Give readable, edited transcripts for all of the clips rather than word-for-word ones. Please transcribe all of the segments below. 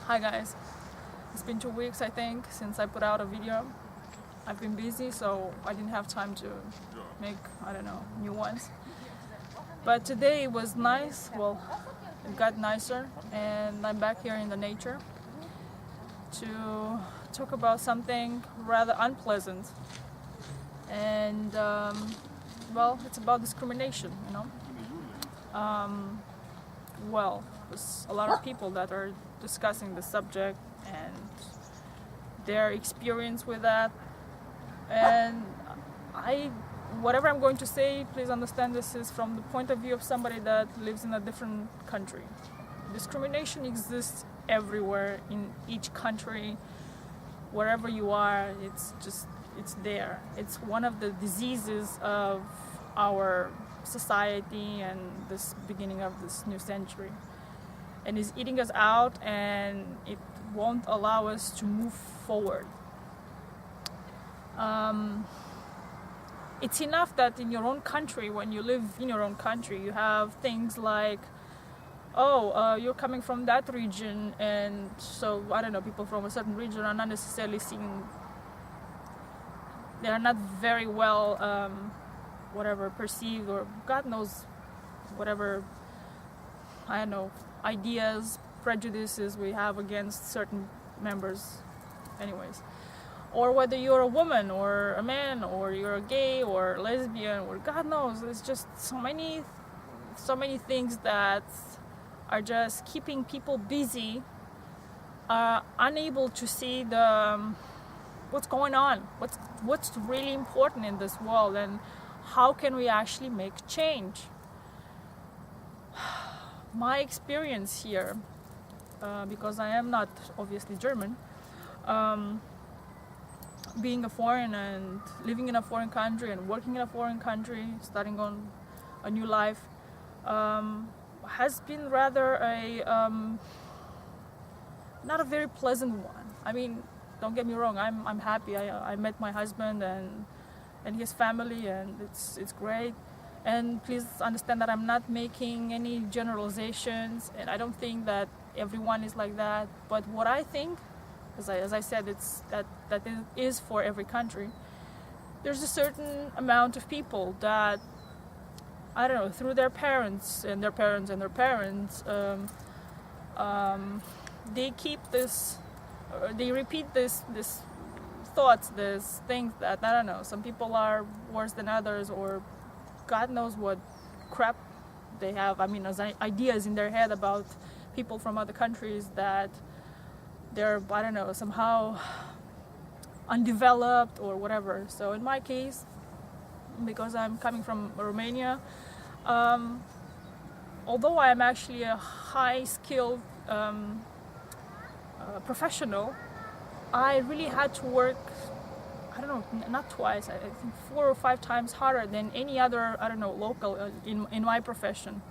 Hi guys, it's been 2 weeks I think since I put out a video. I've been busy, so I didn't have time to make, new ones. But today it was nice, well, it got nicer, and I'm back here in the nature to talk about something rather unpleasant. And, it's about discrimination, There's a lot of people that are discussing the subject and their experience with that. And whatever I'm going to say, please understand this is from the point of view of somebody that lives in a different country. Discrimination exists everywhere, in each country, wherever you are, it's there. It's one of the diseases of our society and this beginning of this new century. And it's eating us out, and it won't allow us to move forward. It's enough that in your own country, when you live in your own country, you have things like, you're coming from that region, and so, people from a certain region are not necessarily seen, they are not very well, perceived, or God knows, ideas, prejudices we have against certain members, anyways. Or whether you're a woman or a man, or you're a gay or lesbian, or God knows, it's just so many things that are just keeping people busy, unable to see what's going on, what's really important in this world, and how can we actually make change. My experience here, because I am not obviously German, being a foreigner and living in a foreign country and working in a foreign country, starting on a new life, has been rather not a very pleasant one. I mean, don't get me wrong, I'm happy. I met my husband and his family, and it's great. And please understand that I'm not making any generalizations, and I don't think that everyone is like that. But what I think, as I said, it's that it is for every country. There's a certain amount of people that, through their parents and their parents and their parents, they keep this, they repeat this thoughts, this things that, some people are worse than others, or God knows what crap they have, as ideas in their head about people from other countries, that they're, somehow undeveloped or whatever. So in my case, because I'm coming from Romania, although I am actually a high-skilled professional, I really had to work, not twice, I think 4 or 5 times harder than any other, local in my profession,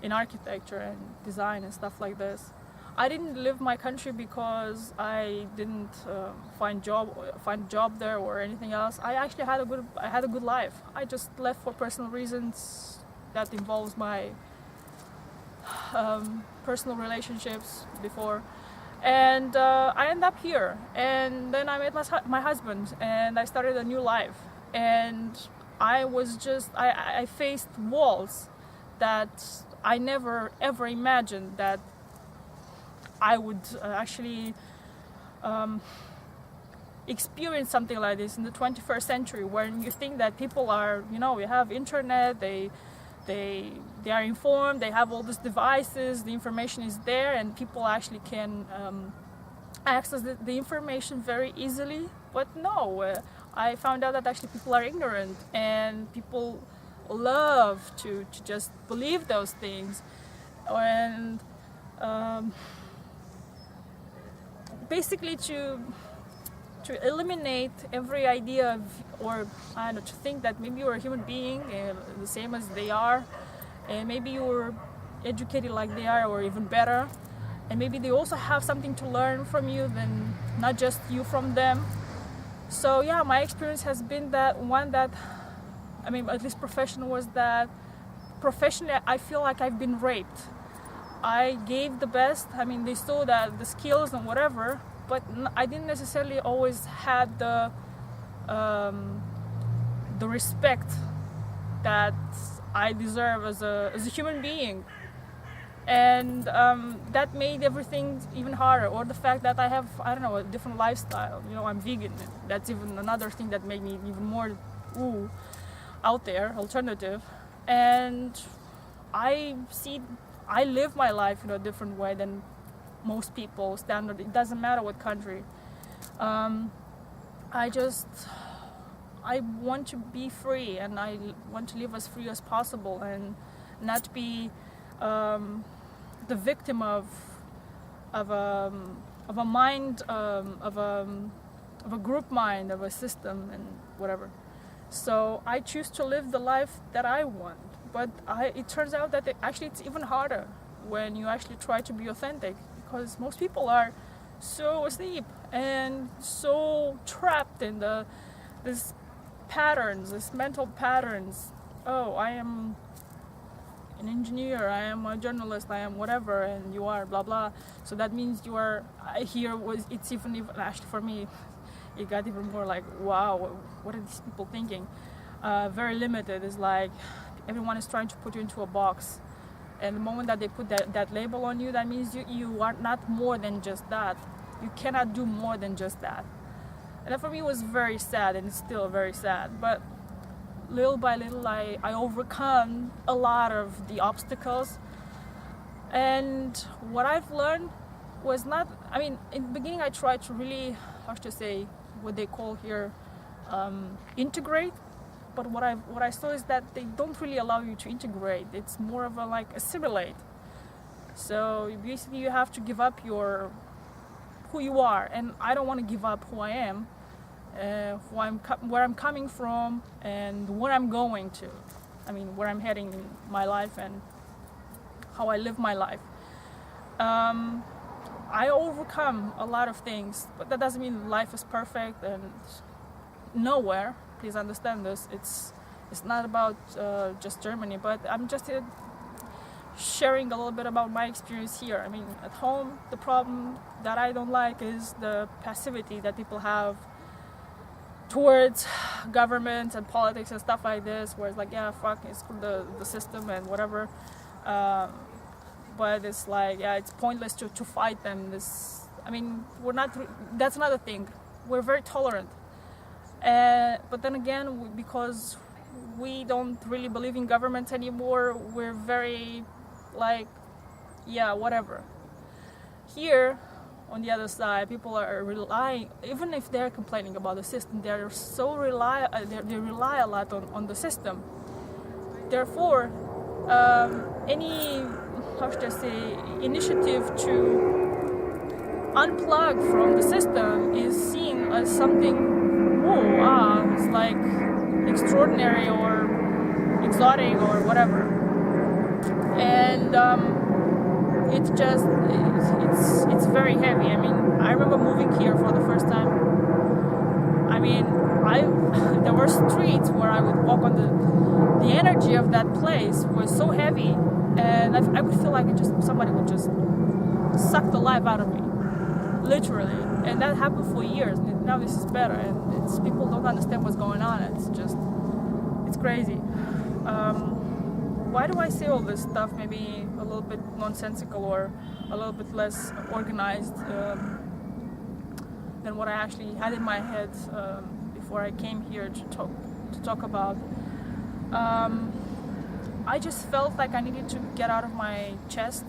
in architecture and design and stuff like this. I didn't leave my country because I didn't find job there or anything else. I actually had a good life. I just left for personal reasons that involves my personal relationships before. And I ended up here, and then I met my husband, and I started a new life. And I faced walls that I never ever imagined that I would actually experience something like this in the 21st century, where you think that people are, we have internet, they are informed, they have all these devices, the information is there, and people actually can access the information very easily. But no, I found out that actually people are ignorant, and people love to just believe those things. And basically to eliminate every idea of, or to think that maybe you're a human being the same as they are, and maybe you're educated like they are, or even better, and maybe they also have something to learn from you, than not just you from them. So yeah, my experience has been that one that, at least professional, was that professionally I feel like I've been raped. I gave the best. I mean, they saw that the skills and whatever, but I didn't necessarily always had the respect that I deserve as a human being. And that made everything even harder. Or the fact that I have, I don't know, a different lifestyle. You know, I'm vegan. That's even another thing that made me even more out there, alternative. And I live my life in a different way than most people standard. It doesn't matter what country. I want to be free, and I want to live as free as possible, and not be the victim of a mind, of a group mind, of a system, and whatever. So I choose to live the life that I want. But it turns out that it's even harder when you actually try to be authentic, because most people are so asleep and so trapped in these patterns, these mental patterns. Oh, I am an engineer, I am a journalist, I am whatever, and you are blah blah. So that means you are it's even actually for me, it got even more like, wow, what are these people thinking? Very limited. It's like everyone is trying to put you into a box, and the moment that they put that label on you, that means you are not more than just that. You cannot do more than just that. And that for me was very sad, and it's still very sad. But little by little, I overcome a lot of the obstacles. And what I've learned was not, I mean, in the beginning I tried to really, how should I say, what they call here, integrate. But what I saw is that they don't really allow you to integrate. It's more of a like assimilate. So basically you have to give up who you are, and I don't want to give up who I am, where I'm coming from, and where I'm going to. I mean, where I'm heading in my life and how I live my life. I overcome a lot of things, but that doesn't mean life is perfect and nowhere. Please understand this. It's not about just Germany, but I'm just sharing a little bit about my experience here. I mean, at home, the problem that I don't like is the passivity that people have towards government and politics and stuff like this, where it's like, yeah, fuck, it's the system and whatever. But it's like, yeah, it's pointless to fight them. I mean, we're not. That's another thing. We're very tolerant. But then again, because we don't really believe in government anymore, we're very like, yeah, whatever. Here, on the other side, people are relying, even if they're complaining about the system, they rely a lot on the system. Therefore, any, how should I say, initiative to unplug from the system is seen as something, it's like extraordinary or exotic or whatever. And it's very heavy. I mean, I remember moving here for the first time. I mean, there were streets where I would walk on the energy of that place was so heavy, and I would feel like somebody would just suck the life out of me, literally. And that happened for years. Now this is better, and people don't understand what's going on. It's crazy. Why do I say all this stuff? Maybe a little bit nonsensical or a little bit less organized than what I actually had in my head before I came here to talk about. I just felt like I needed to get out of my chest,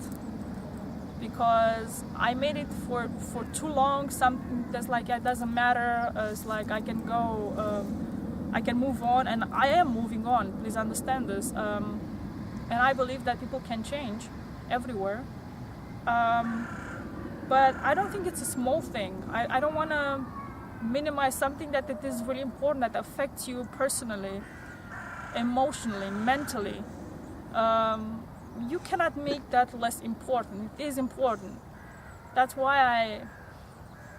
because I made it for too long. Something that's like, it doesn't matter. It's like I can go, I can move on, and I am moving on. Please understand this. And I believe that people can change everywhere. But I don't think it's a small thing. I don't want to minimize something that it is really important, that affects you personally, emotionally, mentally. You cannot make that less important. It is important. That's why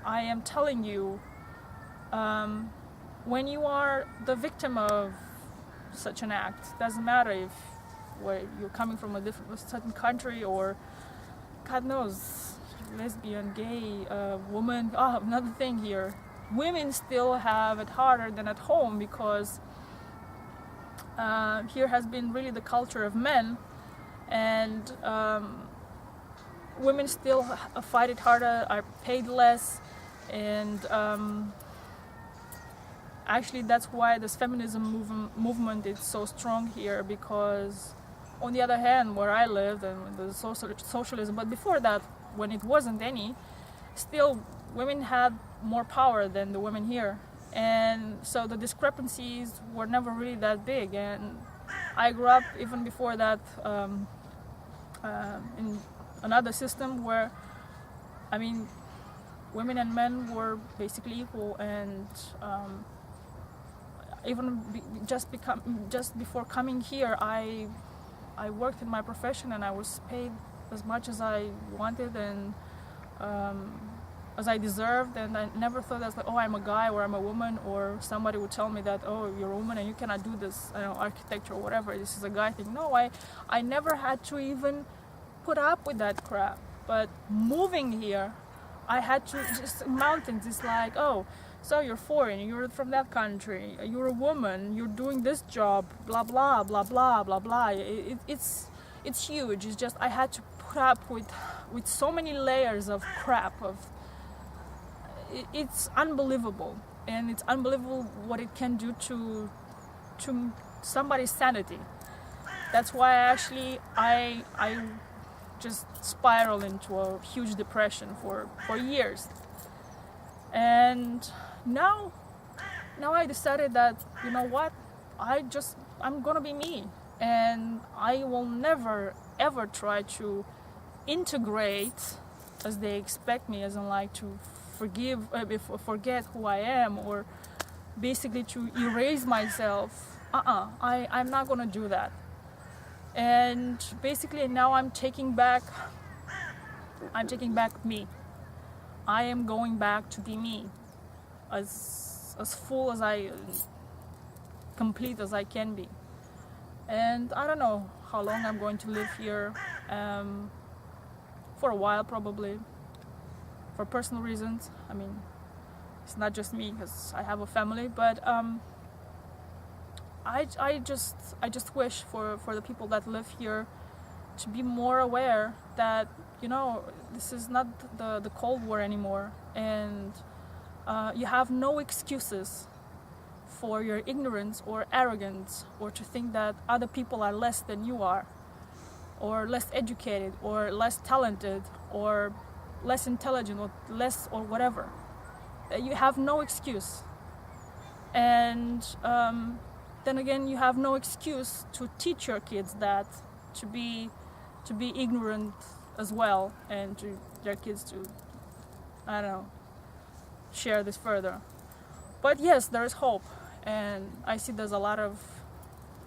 I am telling you, when you are the victim of such an act, doesn't matter if where you're coming from a certain country or God knows, lesbian, gay, woman. Another thing here. Women still have it harder than at home because here has been really the culture of men, and women still fight it harder, are paid less, and actually that's why this feminism movement is so strong here, because on the other hand, where I lived and the socialism, but before that, when it wasn't any, still women had more power than the women here, and so the discrepancies were never really that big. And I grew up even before that in another system where, I mean, women and men were basically equal, and just before coming here, I worked in my profession and I was paid as much as I wanted and as I deserved, and I never thought that, like, oh, I'm a guy or I'm a woman, or somebody would tell me that, oh, you're a woman and you cannot do this, architecture or whatever, this is a guy thing. No, I never had to even put up with that crap. But moving here, I had to just, mountains, it's like, oh, so you're foreign, you're from that country, you're a woman, you're doing this job, blah blah blah blah blah blah. It's huge. It's just I had to put up with so many layers of crap. It's unbelievable, and it's unbelievable what it can do to somebody's sanity. That's why I just spiraled into a huge depression for years. And now I decided that, you know what, I'm gonna be me, and I will never ever try to integrate as they expect me, as in like to forget who I am, or basically to erase myself. I'm not gonna do that. And basically now I'm taking back me. I am going back to be me, as full as complete as I can be. And I don't know how long I'm going to live here, for a while probably, for personal reasons. I mean, it's not just me, because I have a family, but I just wish for the people that live here to be more aware that, this is not the Cold War anymore, and you have no excuses for your ignorance or arrogance, or to think that other people are less than you are, or less educated, or less talented, or less intelligent, or less, or whatever. You have no excuse. And then again, you have no excuse to teach your kids that, to be ignorant as well, and to their kids to, I don't know, share this further. But yes, there is hope, and I see there's a lot of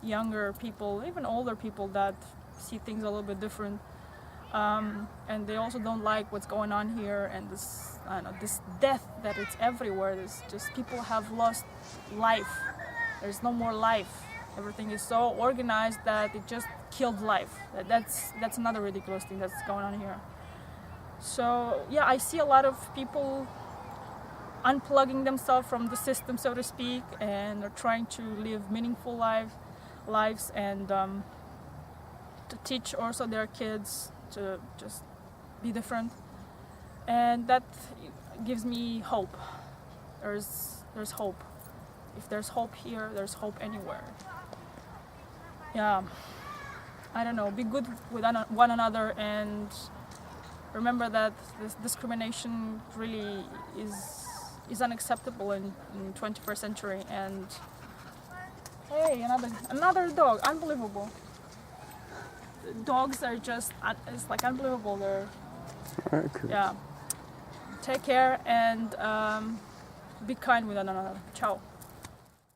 younger people, even older people, that see things a little bit different, and they also don't like what's going on here, and this death that it's everywhere. There's just, people have lost life. There's no more life. Everything is so organized that it just killed life. That's another ridiculous thing that's going on here. So yeah, I see a lot of people unplugging themselves from the system, so to speak, and are trying to live meaningful lives, and to teach also their kids to just be different. And that gives me hope. There's hope. If there's hope here, there's hope anywhere. Yeah, I don't know, be good with one another, and remember that this discrimination really is unacceptable in 21st century. And hey, another dog, unbelievable. Dogs are just, it's like unbelievable. They're, cool. Yeah. Take care, and be kind with one another. Ciao.